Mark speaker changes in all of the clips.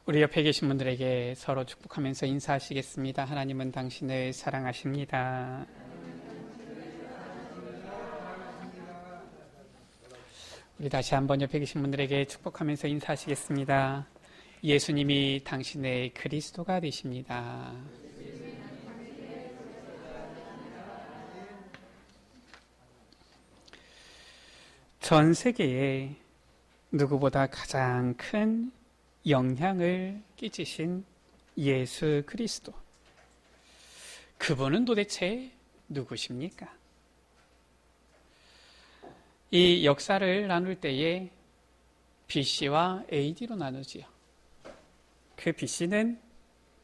Speaker 1: 우리 옆에 계신 분들에게 서로 축복하면서 인사하시겠습니다. 하나님은 당신을 사랑하십니다. 우리 다시 한번 옆에 계신 분들에게 축복하면서 인사하시겠습니다. 예수님이 당신의 그리스도가 되십니다. 전 세계에 누구보다 가장 큰 영향을 끼치신 예수 그리스도. 그분은 도대체 누구십니까? 이 역사를 나눌 때에 BC와 AD로 나누지요. 그 BC는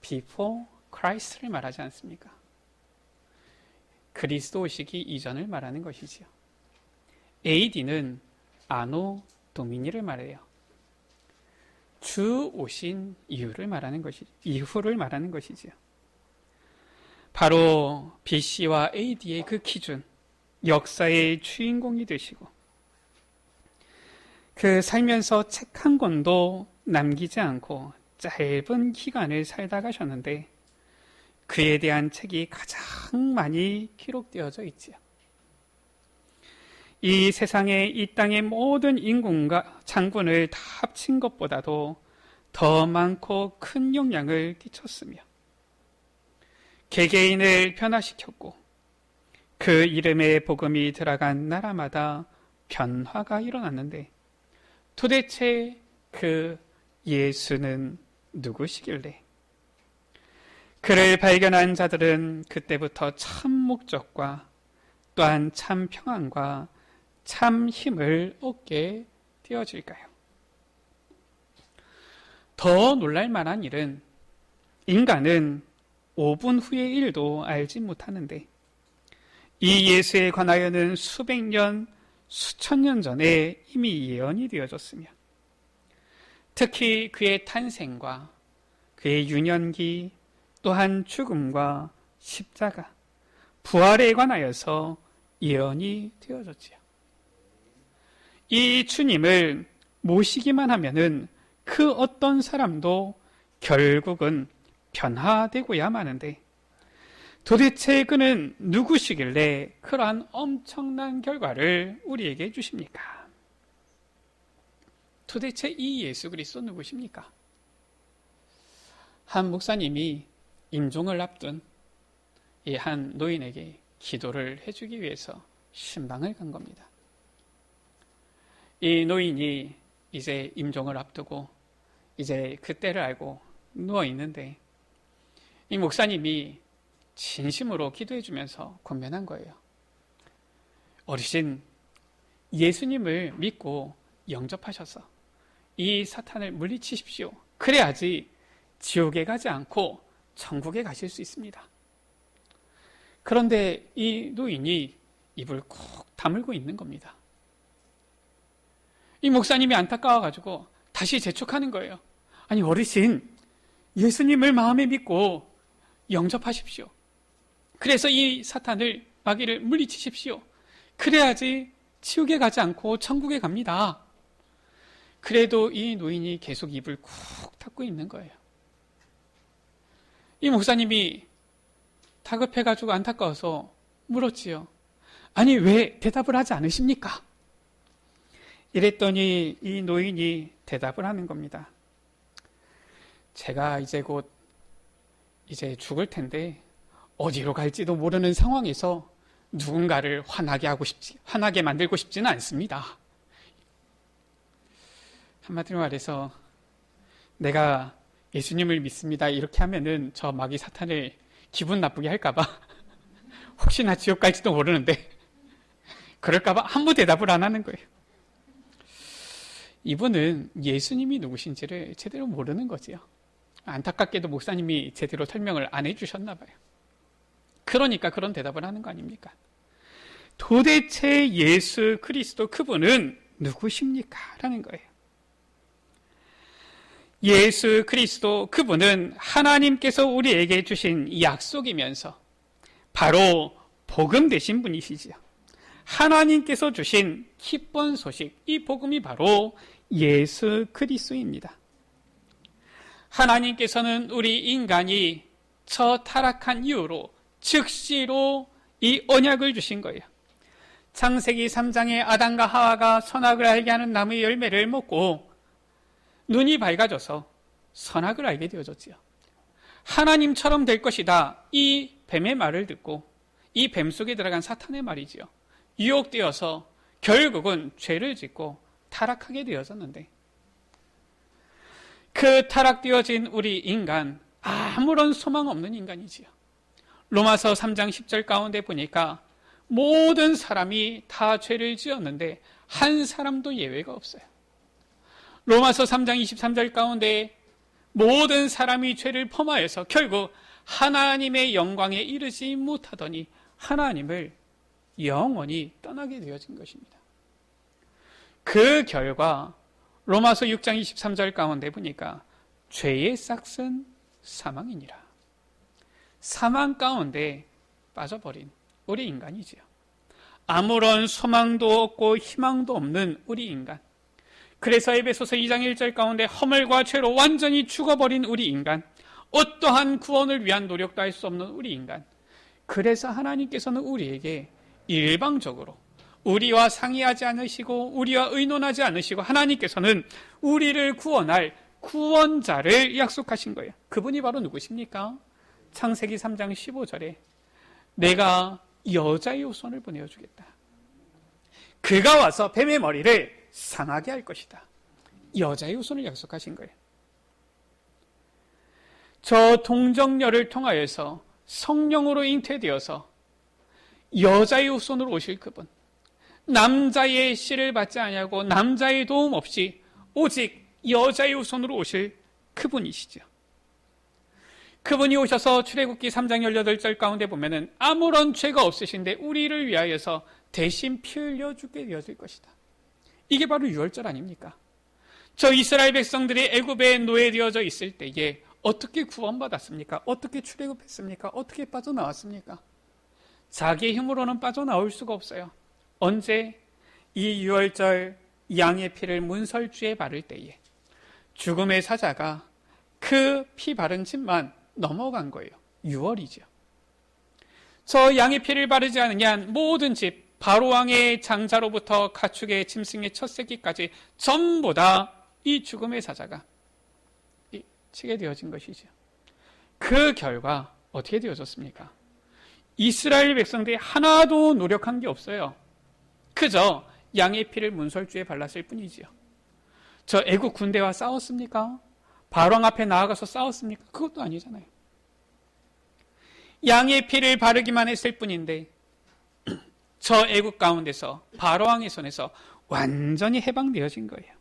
Speaker 1: Before Christ를 말하지 않습니까? 그리스도 오시기 이전을 말하는 것이지요. AD는 아노 도미니를 말해요. 주 오신 이후를 말하는 것이지요. 바로 BC와 AD의 그 기준, 역사의 주인공이 되시고 그 살면서 책 한 권도 남기지 않고 짧은 기간을 살다 가셨는데 그에 대한 책이 가장 많이 기록되어져 있지요. 이 세상에 이 땅의 모든 인군과 장군을 다 합친 것보다도 더 많고 큰 영향을 끼쳤으며 개개인을 변화시켰고 그 이름에 복음이 들어간 나라마다 변화가 일어났는데 도대체 그 예수는 누구시길래? 그를 발견한 자들은 그때부터 참 목적과 또한 참 평안과 참 힘을 얻게 되어질까요? 더 놀랄만한 일은 인간은 5분 후의 일도 알지 못하는데 이 예수에 관하여는 수백 년, 수천 년 전에 이미 예언이 되어졌으며 특히 그의 탄생과 그의 유년기 또한 죽음과 십자가, 부활에 관하여서 예언이 되어졌지요. 이 주님을 모시기만 하면은 그 어떤 사람도 결국은 변화되고야 마는데 도대체 그는 누구시길래 그러한 엄청난 결과를 우리에게 주십니까? 도대체 이 예수 그리스도 누구십니까? 한 목사님이 임종을 앞둔 이 한 노인에게 기도를 해주기 위해서 신방을 간 겁니다. 이 노인이 이제 임종을 앞두고 이제 그 때를 알고 누워 있는데 이 목사님이 진심으로 기도해 주면서 권면한 거예요. 어르신, 예수님을 믿고 영접하셔서 이 사탄을 물리치십시오. 그래야지 지옥에 가지 않고 천국에 가실 수 있습니다. 그런데 이 노인이 입을 콕 다물고 있는 겁니다. 이 목사님이 안타까워가지고 다시 재촉하는 거예요. 아니 어르신, 예수님을 마음에 믿고 영접하십시오. 그래서 이 사탄을, 마귀를 물리치십시오. 그래야지 지옥에 가지 않고 천국에 갑니다. 그래도 이 노인이 계속 입을 쿡 닫고 있는 거예요. 이 목사님이 다급해가지고 안타까워서 물었지요. 아니 왜 대답을 하지 않으십니까? 이랬더니 이 노인이 대답을 하는 겁니다. 제가 이제 곧 죽을 텐데 어디로 갈지도 모르는 상황에서 누군가를 화나게 만들고 싶지는 않습니다. 한마디로 말해서 내가 예수님을 믿습니다 이렇게 하면은 저 마귀 사탄을 기분 나쁘게 할까봐 혹시나 지옥 갈지도 모르는데 그럴까봐 아무 대답을 안 하는 거예요. 이분은 예수님이 누구신지를 제대로 모르는 거지요. 안타깝게도 목사님이 제대로 설명을 안 해주셨나 봐요. 그러니까 그런 대답을 하는 거 아닙니까? 도대체 예수 그리스도 그분은 누구십니까? 라는 거예요. 예수 그리스도 그분은 하나님께서 우리에게 주신 약속이면서 바로 복음 되신 분이시지요. 하나님께서 주신 기쁜 소식, 이 복음이 바로 예수 그리스도입니다. 하나님께서는 우리 인간이 저 타락한 이후로 즉시로 이 언약을 주신 거예요. 창세기 3장에 아담과 하와가 선악을 알게 하는 나무의 열매를 먹고 눈이 밝아져서 선악을 알게 되어졌지요. 하나님처럼 될 것이다. 이 뱀의 말을 듣고 이 뱀 속에 들어간 사탄의 말이지요. 유혹되어서 결국은 죄를 짓고 타락하게 되어졌는데, 그 타락되어진 우리 인간, 아무런 소망 없는 인간이지요. 로마서 3장 10절 가운데 보니까 모든 사람이 다 죄를 지었는데 한 사람도 예외가 없어요. 로마서 3장 23절 가운데 모든 사람이 죄를 범하여서 결국 하나님의 영광에 이르지 못하더니 하나님을 영원히 떠나게 되어진 것입니다. 그 결과 로마서 6장 23절 가운데 보니까 죄의 싹은 사망이니라. 사망 가운데 빠져버린 우리 인간이지요. 아무런 소망도 없고 희망도 없는 우리 인간. 그래서 에베소서 2장 1절 가운데 허물과 죄로 완전히 죽어버린 우리 인간, 어떠한 구원을 위한 노력도 할 수 없는 우리 인간. 그래서 하나님께서는 우리에게 일방적으로 우리와 상의하지 않으시고 우리와 의논하지 않으시고 하나님께서는 우리를 구원할 구원자를 약속하신 거예요. 그분이 바로 누구십니까? 창세기 3장 15절에 내가 여자의 후손을 보내어주겠다. 그가 와서 뱀의 머리를 상하게 할 것이다. 여자의 후손을 약속하신 거예요. 저 동정녀를 통하여서 성령으로 잉태되어서 여자의 후손으로 오실 그분, 남자의 씨를 받지 아니하고 남자의 도움 없이 오직 여자의 후손으로 오실 그분이시죠. 그분이 오셔서 출애굽기 3장 18절 가운데 보면은 아무런 죄가 없으신데 우리를 위하여서 대신 피 흘려 죽게 되어질 것이다. 이게 바로 유월절 아닙니까? 저 이스라엘 백성들이 애굽에 노예되어져 있을 때에 어떻게 구원받았습니까? 어떻게 출애굽했습니까? 어떻게 빠져나왔습니까? 자기의 힘으로는 빠져나올 수가 없어요. 언제? 이 유월절 양의 피를 문설주에 바를 때에 죽음의 사자가 그 피 바른 집만 넘어간 거예요. 6월이죠. 저 양의 피를 바르지 않으니 한 모든 집, 바로왕의 장자로부터 가축의 짐승의 첫 새끼까지 전부 다 이 죽음의 사자가 치게 되어진 것이죠. 그 결과 어떻게 되어졌습니까? 이스라엘 백성들이 하나도 노력한 게 없어요. 그저 양의 피를 문설주에 발랐을 뿐이지요. 저 애국 군대와 싸웠습니까? 바로왕 앞에 나아가서 싸웠습니까? 그것도 아니잖아요. 양의 피를 바르기만 했을 뿐인데 저 애국 가운데서 바로왕의 손에서 완전히 해방되어진 거예요.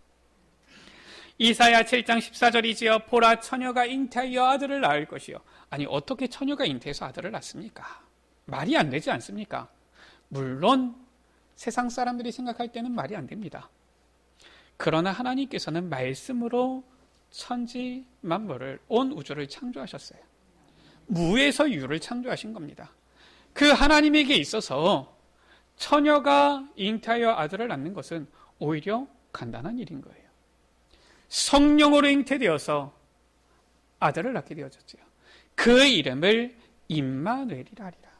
Speaker 1: 이사야 7장 14절이지요. 보라, 처녀가 잉태하여 아들을 낳을 것이요. 아니, 어떻게 처녀가 잉태해서 아들을 낳습니까? 말이 안 되지 않습니까? 물론 세상 사람들이 생각할 때는 말이 안 됩니다. 그러나 하나님께서는 말씀으로 천지 만물을, 온 우주를 창조하셨어요. 무에서 유를 창조하신 겁니다. 그 하나님에게 있어서 처녀가 잉태하여 아들을 낳는 것은 오히려 간단한 일인 거예요. 성령으로 잉태되어서 아들을 낳게 되어졌죠. 그 이름을 임마누엘이라 하리라.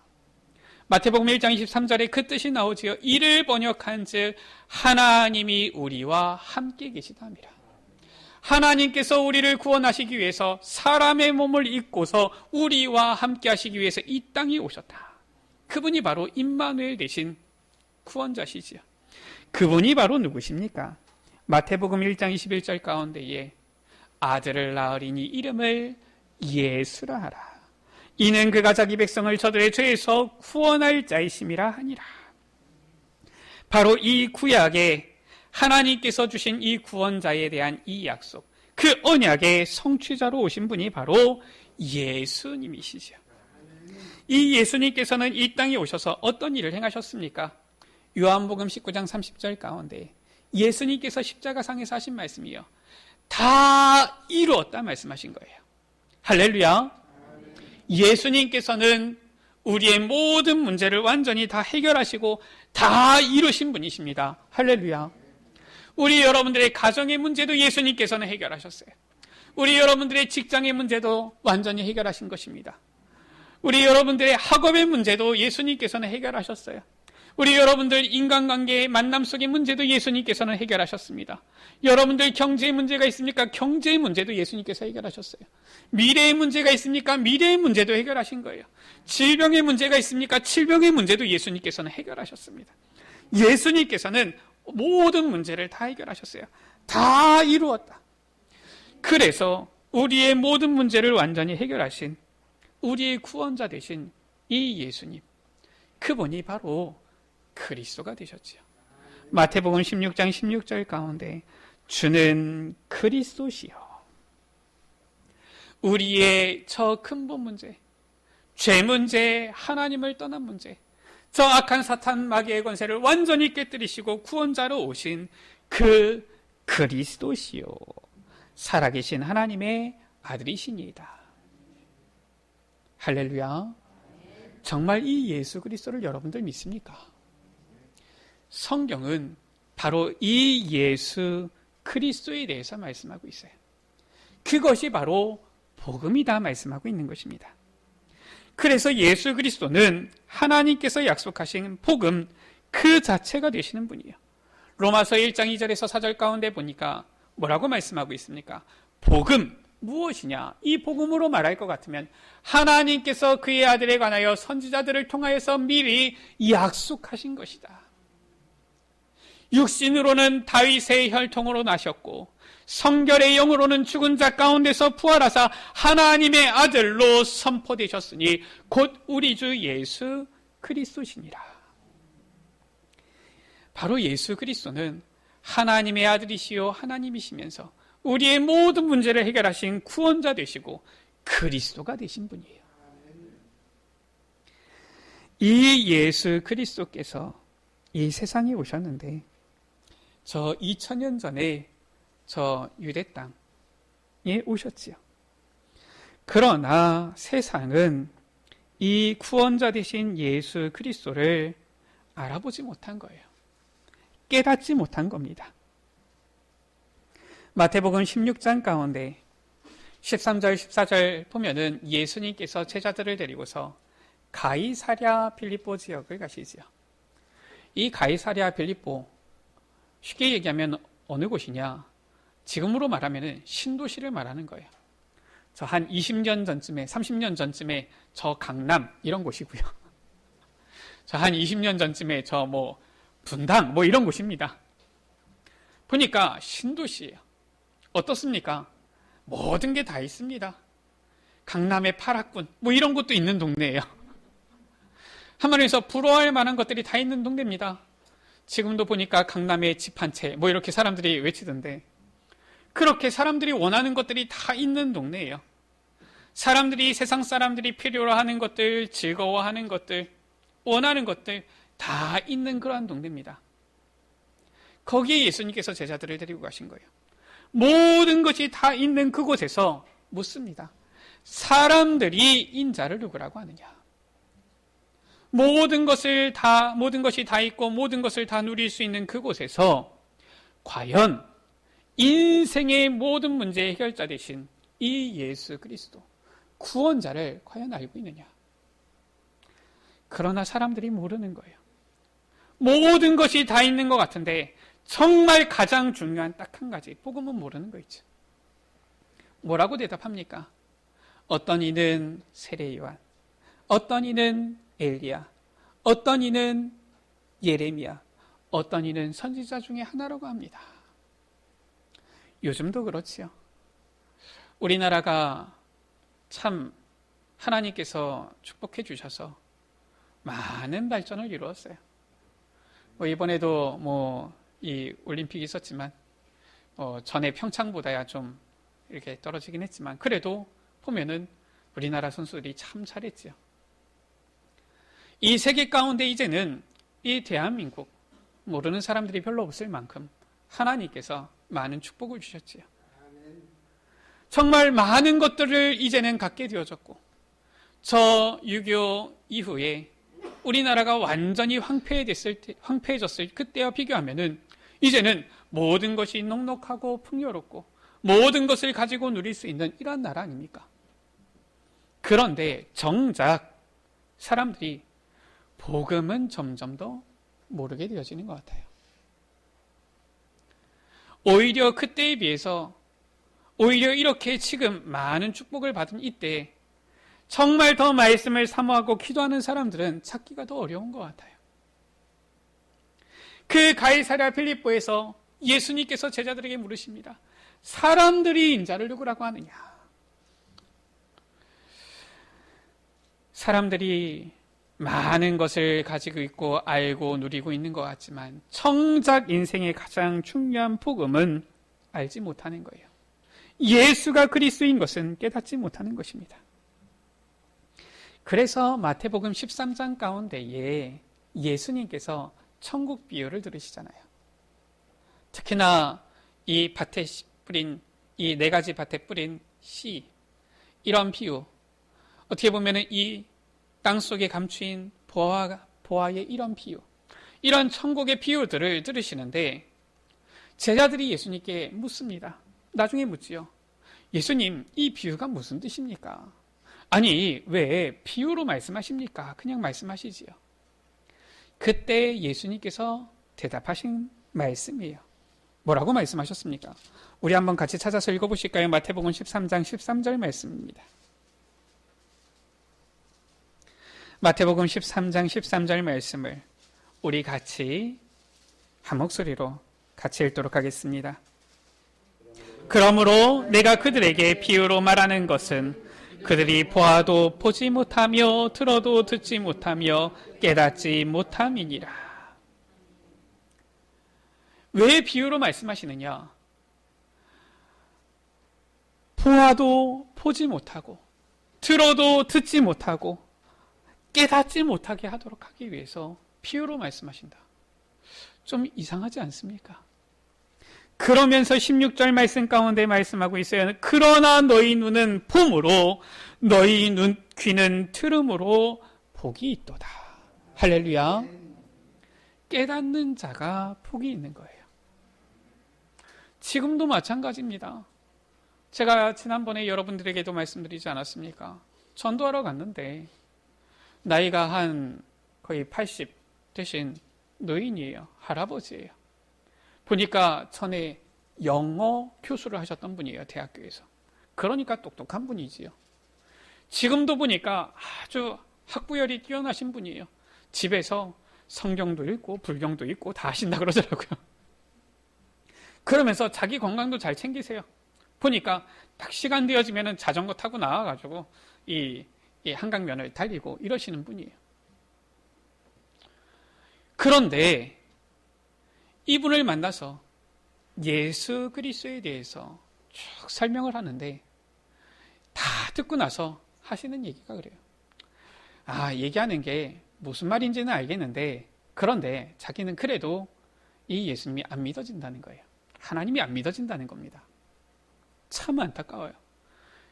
Speaker 1: 마태복음 1장 23절에 그 뜻이 나오지요. 이를 번역한 즉 하나님이 우리와 함께 계시다 함이라. 하나님께서 우리를 구원하시기 위해서 사람의 몸을 입고서 우리와 함께 하시기 위해서 이 땅에 오셨다. 그분이 바로 임마누엘 되신 구원자시지요. 그분이 바로 누구십니까? 마태복음 1장 21절 가운데에 아들을 낳으리니 이름을 예수라 하라. 이는 그가 자기 백성을 저들의 죄에서 구원할 자이심이라 하니라. 바로 이 구약에 하나님께서 주신 이 구원자에 대한 이 약속, 그 언약의 성취자로 오신 분이 바로 예수님이시죠. 이 예수님께서는 이 땅에 오셔서 어떤 일을 행하셨습니까? 요한복음 19장 30절 가운데 예수님께서 십자가상에서 하신 말씀이요. 다 이루었다 말씀하신 거예요. 할렐루야. 예수님께서는 우리의 모든 문제를 완전히 다 해결하시고 다 이루신 분이십니다. 할렐루야. 우리 여러분들의 가정의 문제도 예수님께서는 해결하셨어요. 우리 여러분들의 직장의 문제도 완전히 해결하신 것입니다. 우리 여러분들의 학업의 문제도 예수님께서는 해결하셨어요. 우리 여러분들 인간관계의 만남 속의 문제도 예수님께서는 해결하셨습니다. 여러분들 경제의 문제가 있습니까? 경제의 문제도 예수님께서 해결하셨어요. 미래의 문제가 있습니까? 미래의 문제도 해결하신 거예요. 질병의 문제가 있습니까? 질병의 문제도 예수님께서는 해결하셨습니다. 예수님께서는 모든 문제를 다 해결하셨어요. 다 이루었다. 그래서 우리의 모든 문제를 완전히 해결하신 우리의 구원자 되신 이 예수님, 그분이 바로 그리스도가 되셨지요. 마태복음 16장 16절 가운데 주는 그리스도시요, 우리의 저 근본 문제, 죄 문제, 하나님을 떠난 문제, 저 악한 사탄 마귀의 권세를 완전히 깨뜨리시고 구원자로 오신 그 그리스도시요, 살아계신 하나님의 아들이시니이다. 할렐루야. 정말 이 예수 그리스도를 여러분들 믿습니까? 성경은 바로 이 예수 그리스도에 대해서 말씀하고 있어요. 그것이 바로 복음이다 말씀하고 있는 것입니다. 그래서 예수 그리스도는 하나님께서 약속하신 복음 그 자체가 되시는 분이에요. 로마서 1장 2절에서 4절 가운데 보니까 뭐라고 말씀하고 있습니까? 복음 무엇이냐? 이 복음으로 말할 것 같으면 하나님께서 그의 아들에 관하여 선지자들을 통하여서 미리 약속하신 것이다. 육신으로는 다윗의 혈통으로 나셨고 성결의 영으로는 죽은 자 가운데서 부활하사 하나님의 아들로 선포되셨으니 곧 우리 주 예수 그리스도시니라. 바로 예수 그리스도는 하나님의 아들이시요 하나님이시면서 우리의 모든 문제를 해결하신 구원자 되시고 그리스도가 되신 분이에요. 이 예수 그리스도께서 이 세상에 오셨는데 저 2000년 전에 저 유대 땅에 오셨지요. 그러나 세상은 이 구원자 되신 예수 그리스도를 알아보지 못한 거예요. 깨닫지 못한 겁니다. 마태복음 16장 가운데 13절 14절 보면은 예수님께서 제자들을 데리고서 가이사랴 빌립보 지역을 가시지요. 이 가이사랴 빌립보, 쉽게 얘기하면 어느 곳이냐? 지금으로 말하면 신도시를 말하는 거예요. 저 한 20년 전쯤에, 30년 전쯤에 저 강남 이런 곳이고요. 저 한 20년 전쯤에 저 분당 이런 곳입니다. 보니까 신도시예요. 어떻습니까? 모든 게 다 있습니다. 강남의 파라군 이런 것도 있는 동네예요. 한마디에서 부러워할 만한 것들이 다 있는 동네입니다. 지금도 보니까 강남에 집 한 채 이렇게 사람들이 외치던데 그렇게 사람들이 원하는 것들이 다 있는 동네예요. 사람들이 세상 사람들이 필요로 하는 것들, 즐거워하는 것들, 원하는 것들 다 있는 그러한 동네입니다. 거기에 예수님께서 제자들을 데리고 가신 거예요. 모든 것이 다 있는 그곳에서 묻습니다. 사람들이 인자를 누구라고 하느냐? 모든 것이 다 있고 모든 것을 다 누릴 수 있는 그곳에서 과연 인생의 모든 문제의 해결자 되신 이 예수 그리스도 구원자를 과연 알고 있느냐? 그러나 사람들이 모르는 거예요. 모든 것이 다 있는 것 같은데 정말 가장 중요한 딱 한 가지, 복음은 모르는 거 있죠. 뭐라고 대답합니까? 어떤 이는 세례 요한, 어떤 이는 엘리야, 어떤 이는 예레미야, 어떤 이는 선지자 중에 하나라고 합니다. 요즘도 그렇지요. 우리나라가 참 하나님께서 축복해 주셔서 많은 발전을 이루었어요. 이번에도 이 올림픽이 있었지만 전에 평창보다야 좀 이렇게 떨어지긴 했지만 그래도 보면은 우리나라 선수들이 참 잘했지요. 이 세계 가운데 이제는 이 대한민국 모르는 사람들이 별로 없을 만큼 하나님께서 많은 축복을 주셨지요. 정말 많은 것들을 이제는 갖게 되어졌고 저 6.25 이후에 우리나라가 완전히 황폐해졌을 그때와 비교하면은 이제는 모든 것이 넉넉하고 풍요롭고 모든 것을 가지고 누릴 수 있는 이런 나라 아닙니까? 그런데 정작 사람들이 복음은 점점 더 모르게 되어지는 것 같아요. 오히려 그때에 비해서 오히려 이렇게 지금 많은 축복을 받은 이때 정말 더 말씀을 사모하고 기도하는 사람들은 찾기가 더 어려운 것 같아요. 그 가이사랴 빌립보에서 예수님께서 제자들에게 물으십니다. 사람들이 인자를 누구라고 하느냐? 사람들이 많은 것을 가지고 있고 알고 누리고 있는 것 같지만 정작 인생의 가장 중요한 복음은 알지 못하는 거예요. 예수가 그리스도인 것은 깨닫지 못하는 것입니다. 그래서 마태복음 13장 가운데에 예수님께서 천국 비유를 들으시잖아요. 특히나 이 밭에 뿌린 이 4가지 밭에 뿌린 씨, 이런 비유, 어떻게 보면 이 땅속에 감추인 보화의 이런 비유, 이런 천국의 비유들을 들으시는데 제자들이 예수님께 묻습니다. 나중에 묻지요. 예수님, 이 비유가 무슨 뜻입니까? 아니, 왜 비유로 말씀하십니까? 그냥 말씀하시지요. 그때 예수님께서 대답하신 말씀이에요. 뭐라고 말씀하셨습니까? 우리 한번 같이 찾아서 읽어보실까요? 마태복음 13장 13절 말씀입니다. 마태복음 13장 13절 말씀을 우리 같이 한 목소리로 같이 읽도록 하겠습니다. 그러므로 내가 그들에게 비유로 말하는 것은 그들이 보아도 보지 못하며 들어도 듣지 못하며 깨닫지 못함이니라. 왜 비유로 말씀하시느냐? 보아도 보지 못하고 들어도 듣지 못하고 깨닫지 못하게 하도록 하기 위해서 비유로 말씀하신다. 좀 이상하지 않습니까? 그러면서 16절 말씀 가운데 말씀하고 있어요. 그러나 너희 눈은 봄으로 너희 귀는 들음으로 복이 있도다. 할렐루야. 깨닫는 자가 복이 있는 거예요. 지금도 마찬가지입니다. 제가 지난번에 여러분들에게도 말씀드리지 않았습니까? 전도하러 갔는데 나이가 한 거의 80 되신 노인이에요. 할아버지예요. 보니까 전에 영어 교수를 하셨던 분이에요. 대학교에서. 그러니까 똑똑한 분이지요. 지금도 보니까 아주 학구열이 뛰어나신 분이에요. 집에서 성경도 읽고 불경도 읽고 다 하신다 그러더라고요. 그러면서 자기 건강도 잘 챙기세요. 보니까 딱 시간 되어지면 자전거 타고 나와가지고 이 한강변을 달리고 이러시는 분이에요. 그런데 이분을 만나서 예수 그리스도에 대해서 쭉 설명을 하는데 다 듣고 나서 하시는 얘기가 그래요. 얘기하는 게 무슨 말인지는 알겠는데 그런데 자기는 그래도 이 예수님이 안 믿어진다는 거예요. 하나님이 안 믿어진다는 겁니다. 참 안타까워요.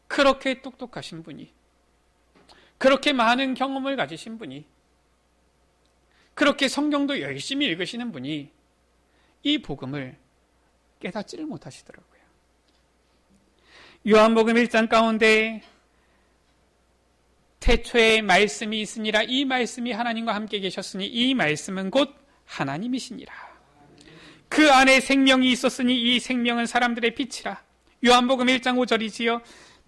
Speaker 1: 그렇게 똑똑하신 분이, 그렇게 많은 경험을 가지신 분이, 그렇게 성경도 열심히 읽으시는 분이 이 복음을 깨닫지를 못하시더라고요. 요한복음 1장 가운데 태초에 말씀이 있으니라, 이 말씀이 하나님과 함께 계셨으니 이 말씀은 곧 하나님이시니라. 그 안에 생명이 있었으니 이 생명은 사람들의 빛이라. 요한복음 1장 5절이지요.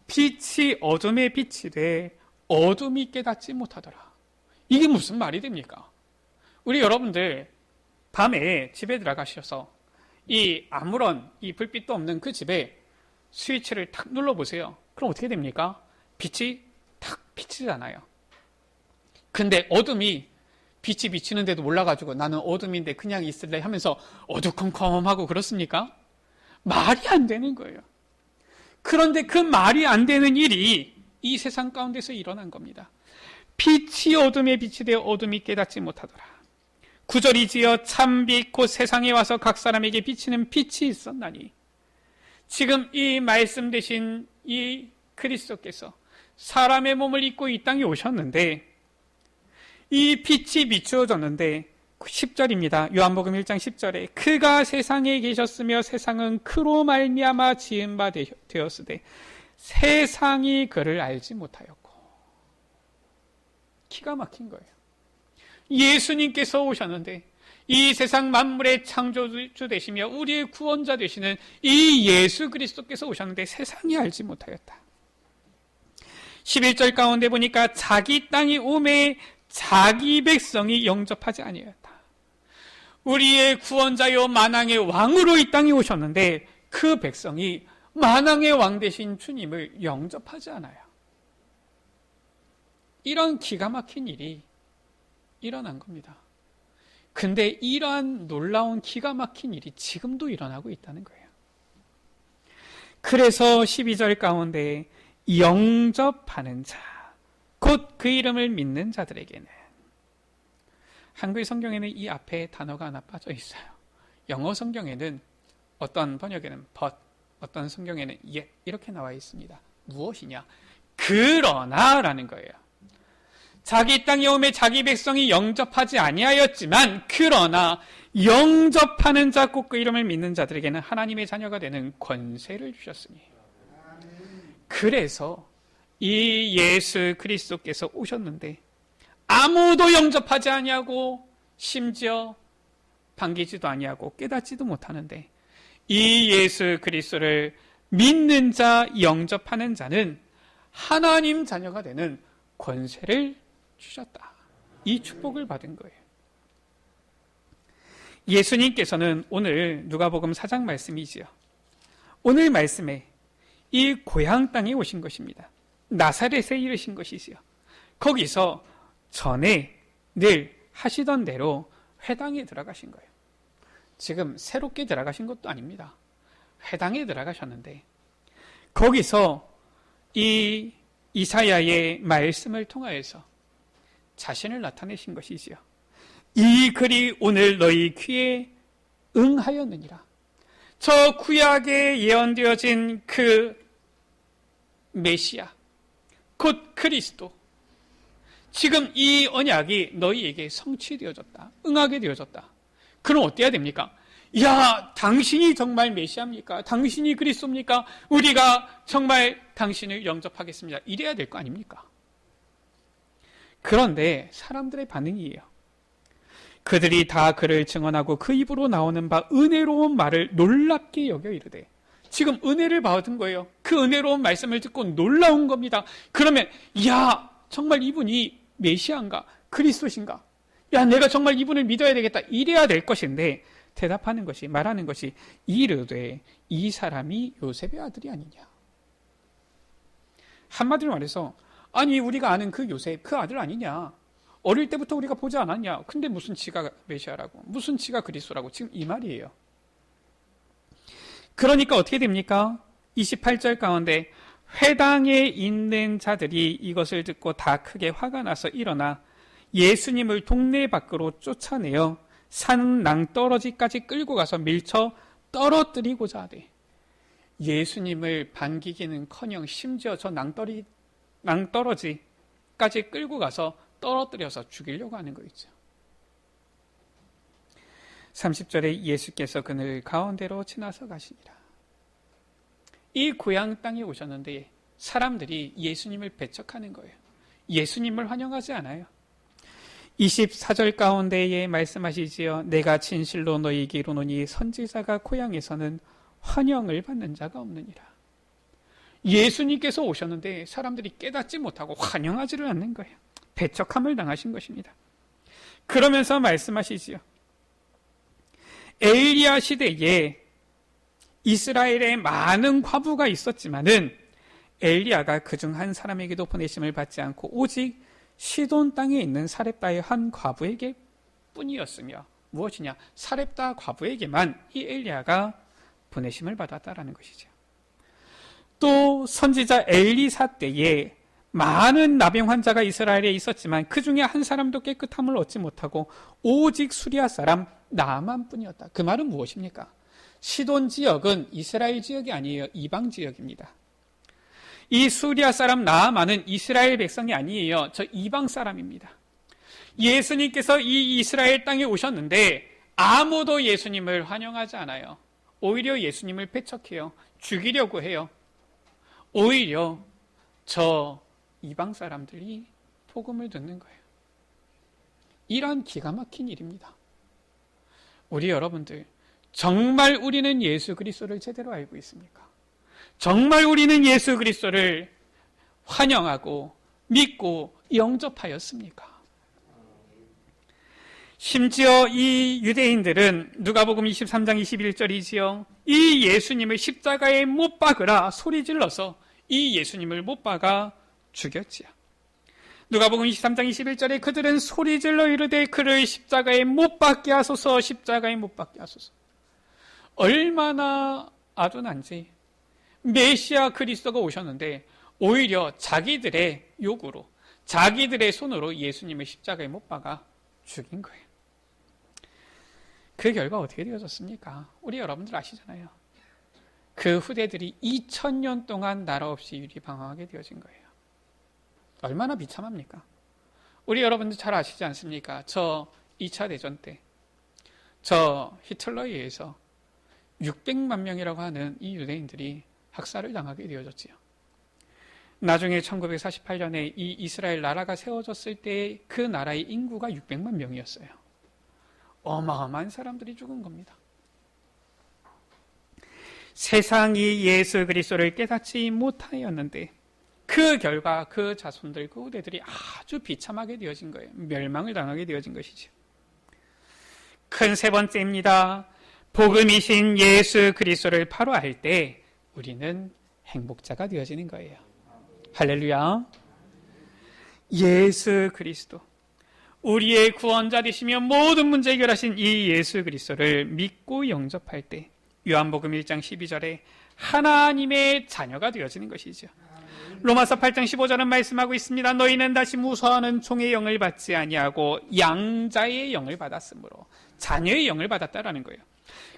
Speaker 1: 빛이 어둠에 빛이 돼 어둠이 깨닫지 못하더라. 이게 무슨 말이 됩니까? 우리 여러분들 밤에 집에 들어가셔서 아무런 불빛도 없는 그 집에 스위치를 탁 눌러보세요. 그럼 어떻게 됩니까? 빛이 탁 비치잖아요. 근데 어둠이 빛이 비치는데도 몰라가지고 나는 어둠인데 그냥 있을래 하면서 어두컴컴하고 그렇습니까? 말이 안 되는 거예요. 그런데 그 말이 안 되는 일이 이 세상 가운데서 일어난 겁니다. 빛이 어둠에 빛이 되어 어둠이 깨닫지 못하더라. 9절이지요. 참빛 곧 세상에 와서 각 사람에게 비치는 빛이 있었나니. 지금 이 말씀 되신 이 그리스도께서 사람의 몸을 입고 이 땅에 오셨는데 이 빛이 비추어졌는데 10절입니다. 요한복음 1장 10절에 그가 세상에 계셨으며 세상은 그로 말미암아 지은 바 되었으되 세상이 그를 알지 못하였고. 기가 막힌 거예요. 예수님께서 오셨는데 이 세상 만물의 창조주 되시며 우리의 구원자 되시는 이 예수 그리스도께서 오셨는데 세상이 알지 못하였다. 11절 가운데 보니까 자기 땅이 오매 자기 백성이 영접하지 아니하였다. 우리의 구원자요 만왕의 왕으로 이 땅에 오셨는데 그 백성이 만왕의 왕 되신 주님을 영접하지 않아요. 이런 기가 막힌 일이 일어난 겁니다. 근데 이러한 놀라운 기가 막힌 일이 지금도 일어나고 있다는 거예요. 그래서 12절 가운데 영접하는 자, 곧 그 이름을 믿는 자들에게는, 한글 성경에는 이 앞에 단어가 하나 빠져 있어요. 영어 성경에는 어떤 번역에는 but, 어떤 성경에는 yet 이렇게 나와 있습니다. 무엇이냐? 그러나 라는 거예요. 자기 땅에 오매 자기 백성이 영접하지 아니하였지만 그러나 영접하는 자 곧 그 이름을 믿는 자들에게는 하나님의 자녀가 되는 권세를 주셨으니. 그래서 이 예수 그리스도께서 오셨는데 아무도 영접하지 아니하고 심지어 반기지도 아니하고 깨닫지도 못하는데 이 예수 그리스도를 믿는 자, 영접하는 자는 하나님 자녀가 되는 권세를 주셨다. 이 축복을 받은 거예요. 예수님께서는 오늘 누가복음 4장 말씀이지요. 오늘 말씀에 이 고향 땅에 오신 것입니다. 나사렛에 이르신 것이지요. 거기서 전에 늘 하시던 대로 회당에 들어가신 거예요. 지금 새롭게 들어가신 것도 아닙니다. 회당에 들어가셨는데 거기서 이 이사야의 말씀을 통하여서 자신을 나타내신 것이지요. 이 글이 오늘 너희 귀에 응하였느니라. 저 구약에 예언되어진 그 메시아, 곧 그리스도, 지금 이 언약이 너희에게 성취되어졌다. 응하게 되어졌다. 그럼 어때야 됩니까? 야, 당신이 정말 메시아입니까? 당신이 그리스도입니까? 우리가 정말 당신을 영접하겠습니다. 이래야 될 거 아닙니까? 그런데 사람들의 반응이에요. 그들이 다 그를 증언하고 그 입으로 나오는 바 은혜로운 말을 놀랍게 여겨 이르되, 지금 은혜를 받은 거예요. 그 은혜로운 말씀을 듣고 놀라운 겁니다. 그러면 야, 정말 이분이 메시아인가? 그리스도신가? 야, 내가 정말 이분을 믿어야 되겠다. 이래야 될 것인데 대답하는 것이, 말하는 것이 이르되 이 사람이 요셉의 아들이 아니냐. 한마디로 말해서 아니 우리가 아는 그 요셉 그 아들 아니냐. 어릴 때부터 우리가 보지 않았냐. 근데 무슨 지가 메시아라고, 무슨 지가 그리스도라고, 지금 이 말이에요. 그러니까 어떻게 됩니까? 28절 가운데 회당에 있는 자들이 이것을 듣고 다 크게 화가 나서 일어나 예수님을 동네 밖으로 쫓아내어 산 낭떠러지까지 끌고 가서 밀쳐 떨어뜨리고자 하되, 예수님을 반기기는커녕 심지어 저 낭떠러지까지 끌고 가서 떨어뜨려서 죽이려고 하는 거 있죠. 30절에 예수께서 그늘 가운데로 지나서 가시니라. 이 고향 땅에 오셨는데 사람들이 예수님을 배척하는 거예요. 예수님을 환영하지 않아요. 24절 가운데에 말씀하시지요. 내가 진실로 너희에게 이르노니 선지자가 고향에서는 환영을 받는 자가 없느니라. 예수님께서 오셨는데 사람들이 깨닫지 못하고 환영하지를 않는 거예요. 배척함을 당하신 것입니다. 그러면서 말씀하시지요. 엘리야 시대에 이스라엘에 많은 과부가 있었지만은 엘리야가 그중 한 사람에게도 보내심을 받지 않고 오직 시돈 땅에 있는 사렙다의 한 과부에게 뿐이었으며, 무엇이냐? 사렙다 과부에게만 이 엘리야가 보내심을 받았다라는 것이죠. 또 선지자 엘리사 때에 많은 나병 환자가 이스라엘에 있었지만 그 중에 한 사람도 깨끗함을 얻지 못하고 오직 수리아 사람 나만뿐이었다. 그 말은 무엇입니까? 시돈 지역은 이스라엘 지역이 아니에요. 이방 지역입니다. 이 수리아 사람 나아만은 이스라엘 백성이 아니에요. 저 이방 사람입니다. 예수님께서 이 이스라엘 땅에 오셨는데 아무도 예수님을 환영하지 않아요. 오히려 예수님을 배척해요. 죽이려고 해요. 오히려 저 이방 사람들이 복음을 듣는 거예요. 이런 기가 막힌 일입니다. 우리 여러분들, 정말 우리는 예수 그리스도를 제대로 알고 있습니까? 정말 우리는 예수 그리스도를 환영하고 믿고 영접하였습니까? 심지어 이 유대인들은 누가복음 23장 21절이지요. 이 예수님을 십자가에 못 박으라 소리 질러서 이 예수님을 못 박아 죽였지요. 누가복음 23장 21절에 그들은 소리 질러 이르되 그를 십자가에 못 박게 하소서, 십자가에 못 박게 하소서. 얼마나 아둔한지. 메시아 그리스도가 오셨는데 오히려 자기들의 요구로, 자기들의 손으로 예수님을 십자가에 못 박아 죽인 거예요. 그 결과 어떻게 되어졌습니까? 우리 여러분들 아시잖아요. 그 후대들이 2000년 동안 나라 없이 유리방황하게 되어진 거예요. 얼마나 비참합니까? 우리 여러분들 잘 아시지 않습니까? 저 2차 대전 때 저 히틀러에 의해서 600만 명이라고 하는 이 유대인들이 학살을 당하게 되어졌지요. 나중에 1948년에 이 이스라엘 나라가 세워졌을 때 그 나라의 인구가 600만 명이었어요. 어마어마한 사람들이 죽은 겁니다. 세상이 예수 그리스도를 깨닫지 못하였는데 그 결과 그 자손들, 그 후대들이 아주 비참하게 되어진 거예요. 멸망을 당하게 되어진 것이죠. 큰 세 번째입니다. 복음이신 예수 그리스도를 바로 알 때 우리는 행복자가 되어지는 거예요. 할렐루야. 예수 그리스도, 우리의 구원자 되시며 모든 문제 해결하신 이 예수 그리스도를 믿고 영접할 때 요한복음 1장 12절에 하나님의 자녀가 되어지는 것이죠. 로마서 8장 15절은 말씀하고 있습니다. 너희는 다시 무서워하는 종의 영을 받지 아니하고 양자의 영을 받았으므로 자녀의 영을 받았다라는 거예요.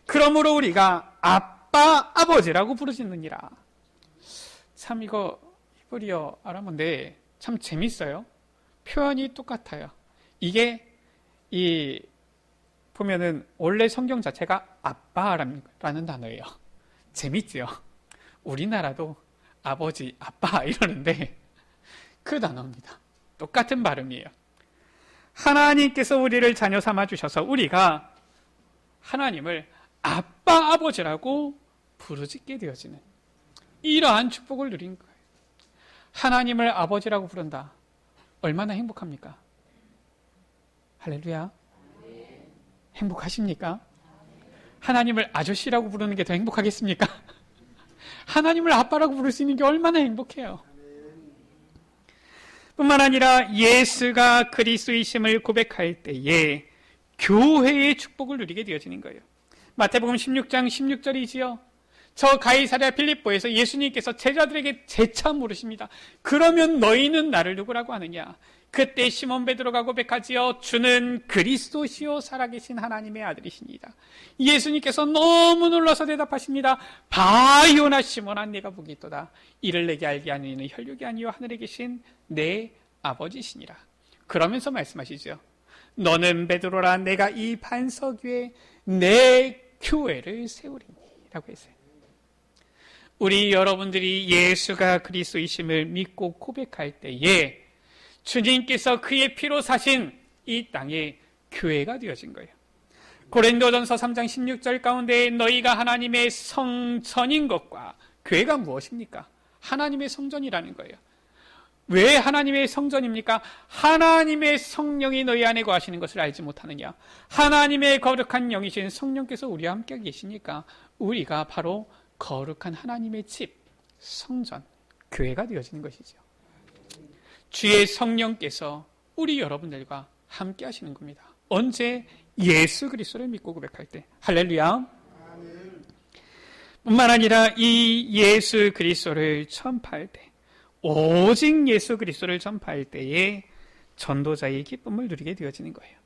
Speaker 1: 그러므로 우리가 아빠, 아버지라고 부르짖느니라. 참 이거 히브리어 알아본데 참 재밌어요. 표현이 똑같아요. 이게 보면은 원래 성경 자체가 아빠라는 단어예요. 재밌지요? 우리나라도 아버지, 아빠 이러는데 그 단어입니다. 똑같은 발음이에요. 하나님께서 우리를 자녀 삼아 주셔서 우리가 하나님을 아빠, 아버지라고 부르짖게 되어지는 이러한 축복을 누린 거예요. 하나님을 아버지라고 부른다. 얼마나 행복합니까? 할렐루야. 행복하십니까? 하나님을 아저씨라고 부르는 게 더 행복하겠습니까? 하나님을 아빠라고 부를 수 있는 게 얼마나 행복해요. 뿐만 아니라 예수가 그리스도이심을 고백할 때에 교회의 축복을 누리게 되어지는 거예요. 마태복음 16장 16절이지요. 저 가이사랴 필립보에서 예수님께서 제자들에게 재차 물으십니다. 그러면 너희는 나를 누구라고 하느냐? 그때 시몬 베드로가 고백하지요. 주는 그리스도시요 살아계신 하나님의 아들이시니이다. 예수님께서 너무 놀라서 대답하십니다. 바요나 시몬아, 내가 복이 있도다. 이를 내게 알게 하는 이는 혈육이 아니요 하늘에 계신 내 아버지시니라. 그러면서 말씀하시죠. 너는 베드로라, 내가 이 반석 위에 내 교회를 세우리니 라고 했어요. 우리 여러분들이 예수가 그리스도이심을 믿고 고백할 때에 주님께서 그의 피로 사신 이 땅에 교회가 되어진 거예요. 고린도전서 3장 16절 가운데 너희가 하나님의 성전인 것과, 교회가 무엇입니까? 하나님의 성전이라는 거예요. 왜 하나님의 성전입니까? 하나님의 성령이 너희 안에 거하시는 것을 알지 못하느냐? 하나님의 거룩한 영이신 성령께서 우리와 함께 계시니까 우리가 바로 거룩한 하나님의 집, 성전, 교회가 되어지는 것이죠. 주의 성령께서 우리 여러분들과 함께 하시는 겁니다. 언제? 예수 그리스도를 믿고 고백할 때. 할렐루야. 뿐만 아니라 이 예수 그리스도를 전파할 때, 오직 예수 그리스도를 전파할 때에 전도자의 기쁨을 누리게 되어지는 거예요.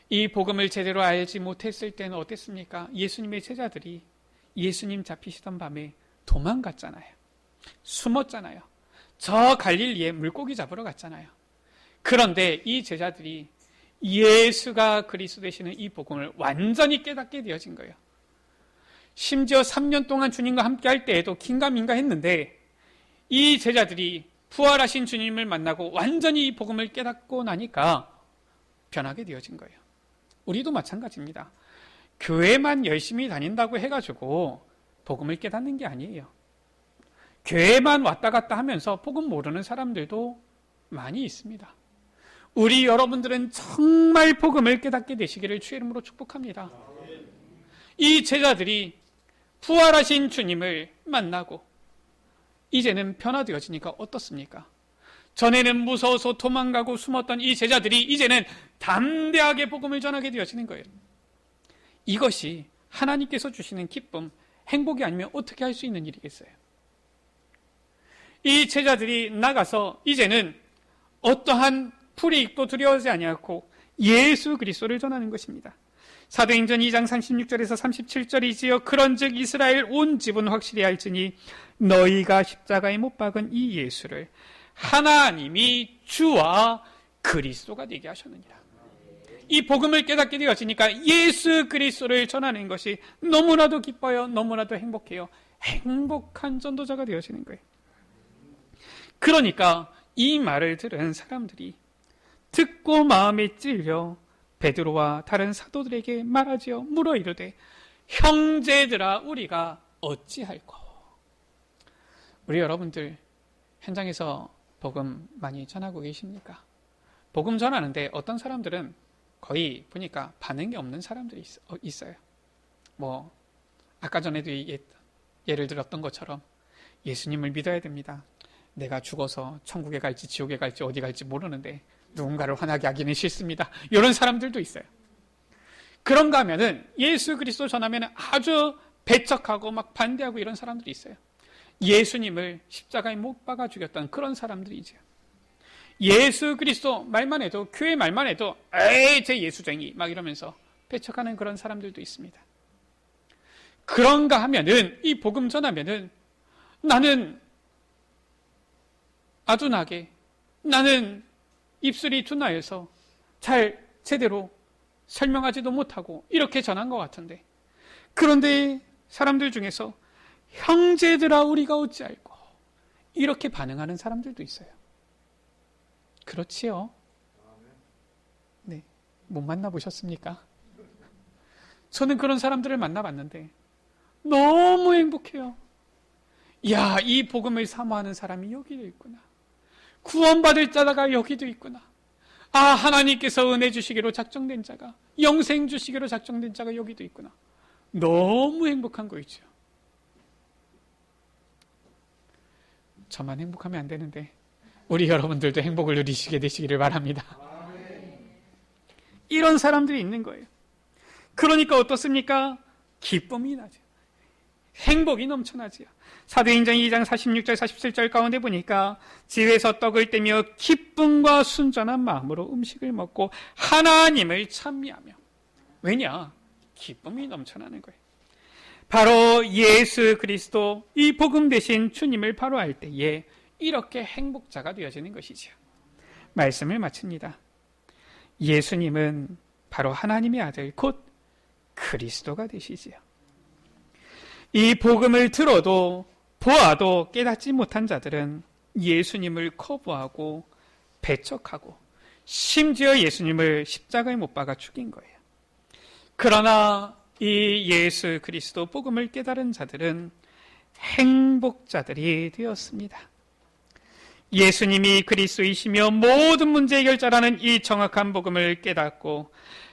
Speaker 1: 이 복음을 제대로 알지 못했을 때는 어땠습니까? 예수님의 제자들이 예수님 잡히시던 밤에 도망갔잖아요. 숨었잖아요. 저 갈릴리에 물고기 잡으러 갔잖아요. 그런데 이 제자들이 예수가 그리스도 되시는 이 복음을 완전히 깨닫게 되어진 거예요. 심지어 3년 동안 주님과 함께 할 때에도 긴가민가 했는데 이 제자들이 부활하신 주님을 만나고 완전히 이 복음을 깨닫고 나니까 변하게 되어진 거예요. 우리도 마찬가지입니다. 교회만 열심히 다닌다고 해가지고 복음을 깨닫는 게 아니에요. 교회만 왔다 갔다 하면서 복음 모르는 사람들도 많이 있습니다. 우리 여러분들은 정말 복음을 깨닫게 되시기를 주의 이름으로 축복합니다. 이 제자들이 부활하신 주님을 만나고 이제는 변화되어지니까 어떻습니까? 전에는 무서워서 도망가고 숨었던 이 제자들이 이제는 담대하게 복음을 전하게 되어지는 거예요. 이것이 하나님께서 주시는 기쁨, 행복이 아니면 어떻게 할 수 있는 일이겠어요? 이 제자들이 나가서 이제는 어떠한 불이익도 두려워하지 아니하고 예수 그리스도를 전하는 것입니다. 사도행전 2장 36절에서 37절이지요. 그런즉 이스라엘 온 집은 확실히 알지니 너희가 십자가에 못 박은 이 예수를 하나님이 주와 그리스도가 되게 하셨느니라. 이 복음을 깨닫게 되어지니까 예수 그리스도를 전하는 것이 너무나도 기뻐요. 너무나도 행복해요. 행복한 전도자가 되어지는 거예요. 그러니까 이 말을 들은 사람들이 듣고 마음에 찔려 베드로와 다른 사도들에게 말하지요. 물어 이르되 형제들아 우리가 어찌할꼬. 우리 여러분들 현장에서 복음 많이 전하고 계십니까? 복음 전하는데 어떤 사람들은 거의 보니까 반응이 없는 사람들이 있어요. 뭐 아까 전에도 예를 들었던 것처럼 예수님을 믿어야 됩니다. 내가 죽어서 천국에 갈지 지옥에 갈지 어디 갈지 모르는데 누군가를 화나게 하기는 싫습니다. 이런 사람들도 있어요. 그런가 하면은 예수 그리스도 전하면 아주 배척하고 막 반대하고 이런 사람들이 있어요. 예수님을 십자가에 못 박아 죽였던 그런 사람들이죠. 예수 그리스도 말만 해도 교회 말만 해도 에이 제 예수쟁이 막 이러면서 배척하는 그런 사람들도 있습니다. 그런가 하면은 이 복음 전하면은 나는 아둔하게 나는 입술이 둔하여서 잘 제대로 설명하지도 못하고 이렇게 전한 것 같은데 그런데 사람들 중에서 형제들아 우리가 어찌할꼬 이렇게 반응하는 사람들도 있어요. 그렇지요? 네, 못 만나보셨습니까? 저는 그런 사람들을 만나봤는데 너무 행복해요. 야, 이 복음을 사모하는 사람이 여기도 있구나. 구원받을 자가 여기도 있구나. 아, 하나님께서 은혜 주시기로 작정된 자가, 영생 주시기로 작정된 자가 여기도 있구나. 너무 행복한 거 있죠. 저만 행복하면 안 되는데 우리 여러분들도 행복을 누리시게 되시기를 바랍니다. 이런 사람들이 있는 거예요. 그러니까 어떻습니까? 기쁨이 나죠. 행복이 넘쳐나지요. 사도행전 2장 46절 47절 가운데 보니까 집에서 떡을 떼며 기쁨과 순전한 마음으로 음식을 먹고 하나님을 찬미하며. 왜냐? 기쁨이 넘쳐나는 거예요. 바로 예수 그리스도 이 복음 대신 주님을 바로 알 때에 이렇게 행복자가 되어지는 것이죠. 말씀을 마칩니다. 예수님은 바로 하나님의 아들 곧 그리스도가 되시지요. 이 복음을 들어도 보아도 깨닫지 못한 자들은 예수님을 거부하고 배척하고 심지어 예수님을 십자가에 못 박아 죽인 거예요. 그러나 이 예수 그리스도 복음을 깨달은 자들은 행복자들이 되었습니다. 예수님이 그리스도이시며 모든 문제 해결자라는 이 정확한 복음을 깨닫고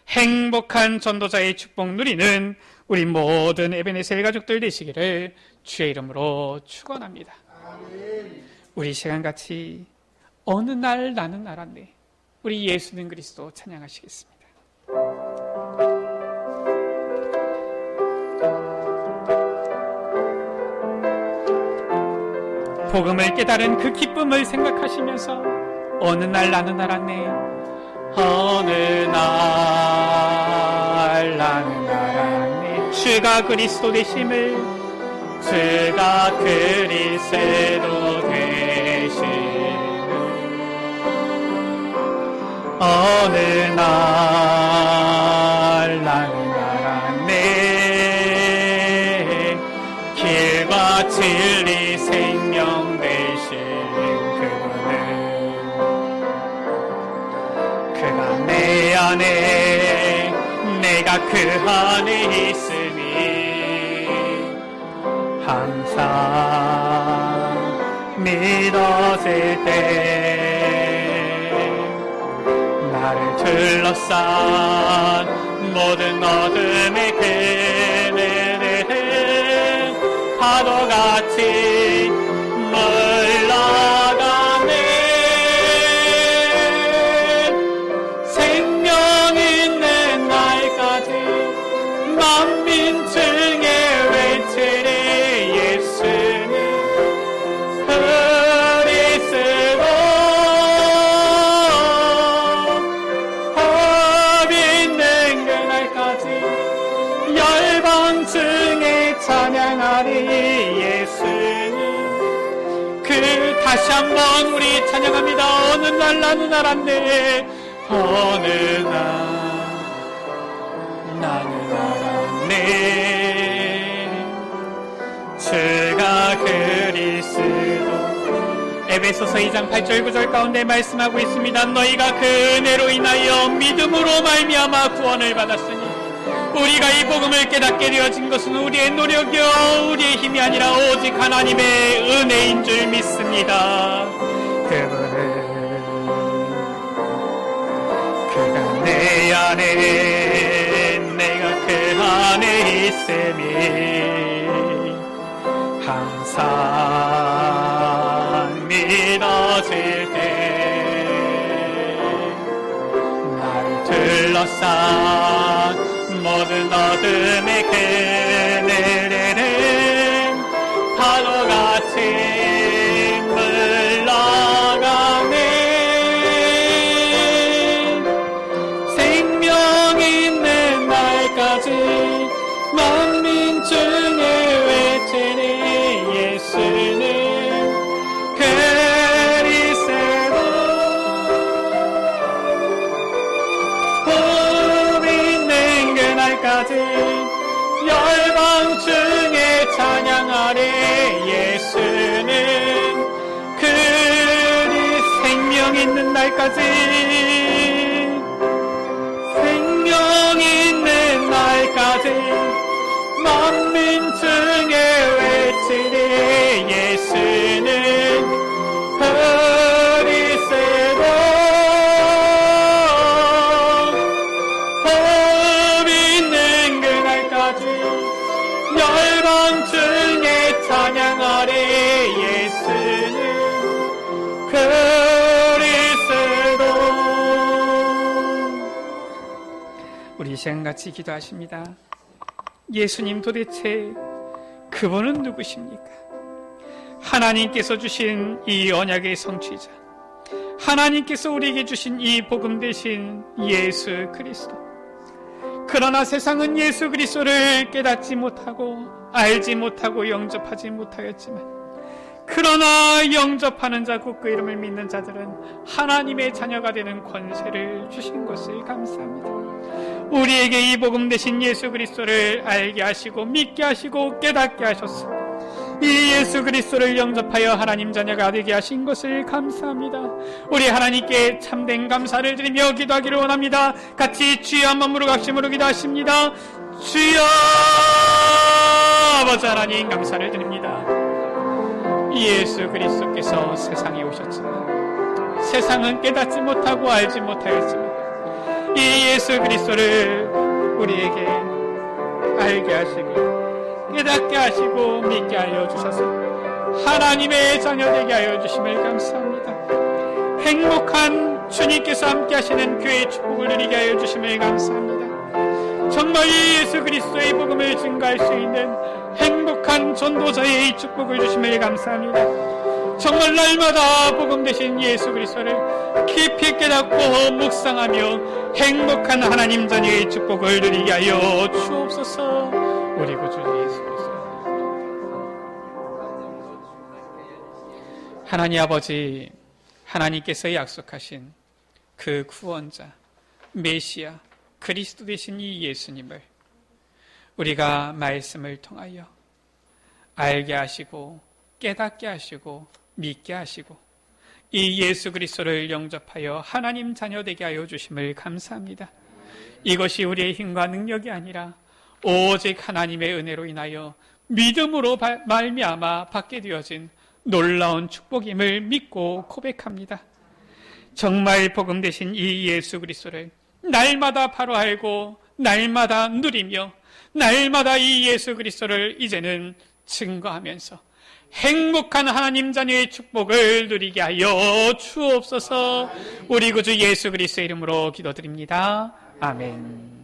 Speaker 1: 행복한 전도자의 축복 누리는 우리 모든 에베네셀 가족들 되시기를 주의 이름으로 축원합니다. 우리 시간같이 어느 날 나는 알았네. 우리 예수는 그리스도 찬양하시겠습니다. 복음을 깨달은 그 기쁨을 생각하시면서 어느 날 나는 알았네. 어느 날 나는 알았네. 주가 그리스도 되심을, 주가 그리스도 되심을. 어느 날 나는 알았네. 길과 진리 생명 되신 그분은 그가 내 안에 내가 그 안에 있음이 항상 믿어질 때 나를 둘러싼 모든 어둠의 그늘은 파도같이 물러가네. 생명 있는 날까지 만민 중에 외치리 예수는 그리스도. 법 있는 그날까지 열방 중에 찬양하리 예수는 다시 한번 우리 찬양합니다. 어느 날 나는 알았네. 어느 날 나는 알았네. 주가 그리스도. 에베소서 2장 8절 9절 가운데 말씀하고 있습니다. 너희가 그 은혜로 인하여 믿음으로 말미암아 구원을 받았으니 우리가 이 복음을 깨닫게 되어진 것은 우리의 노력이요 우리의 힘이 아니라 오직 하나님의 은혜인 줄 믿습니다. 그가 내 안에 내가 그 안에 있음이 항상 믿어질 때 나를 둘러싼 모든 어둠의 그늘에는 파도같이 물러가네. 생명 있는 날까지 만민 중에 외치니 예수는 그리스도. 복 있는 그날까지 열방 중에 찬양하리 예수는 생명 있는 날까지 생명 있는 날까지 만민 중에 외치리 예수는 그리스도. 법 있는 그날까지 열방 중에 찬양하리 예수는 그리스도. 우리 이 시간 같이 기도하십니다. 예수님, 도대체 그분은 누구십니까? 하나님께서 주신 이 언약의 성취자, 하나님께서 우리에게 주신 이 복음 되신 예수 그리스도. 그러나 세상은 예수 그리스도를 깨닫지 못하고 알지 못하고 영접하지 못하였지만, 그러나 영접하는 자 곧 그 이름을 믿는 자들은 하나님의 자녀가 되는 권세를 주신 것을 감사합니다. 우리에게 이 복음 되신 예수 그리스도를 알게 하시고 믿게 하시고 깨닫게 하셨습니다. 이 예수 그리스도를 영접하여 하나님 자녀가 되게 하신 것을 감사합니다. 우리 하나님께 참된 감사를 드리며 기도하기를 원합니다. 같이 주여 한 마음으로 각심으로 기도하십니다. 주여 아버지 하나님 감사를 드립니다. 예수 그리스도께서 세상에 오셨지만 세상은 깨닫지 못하고 알지 못하였지만 이 예수 그리스도를 우리에게 알게 하시고 깨닫게 하시고 믿게 하여 주셔서 하나님의 자녀 되게 하여 주심을 감사합니다. 행복한 주님께서 함께 하시는 교회의 축복을 누리게 하여 주심을 감사합니다. 정말 이 예수 그리스도의 복음을 증거할 수 있는 행복한 전도자의 이 축복을 주심을 감사합니다. 정말 날마다 복음 되신 예수 그리스도를 깊이 깨닫고 묵상하며 행복한 하나님 자녀의 축복을 누리게 하여 주옵소서. 우리 구주 예수 그리스도. 하나님 아버지, 하나님께서 약속하신 그 구원자, 메시아, 그리스도 되신 이 예수님을 우리가 말씀을 통하여 알게 하시고 깨닫게 하시고 믿게 하시고 이 예수 그리스도를 영접하여 하나님 자녀 되게 하여 주심을 감사합니다. 이것이 우리의 힘과 능력이 아니라 오직 하나님의 은혜로 인하여 믿음으로 말미암아 받게 되어진 놀라운 축복임을 믿고 고백합니다. 정말 복음 되신 이 예수 그리스도를 날마다 바로 알고 날마다 누리며 날마다 이 예수 그리스도를 이제는 증거하면서 행복한 하나님 자녀의 축복을 누리게 하여 주옵소서. 우리 구주 예수 그리스도의 이름으로 기도드립니다. 아멘.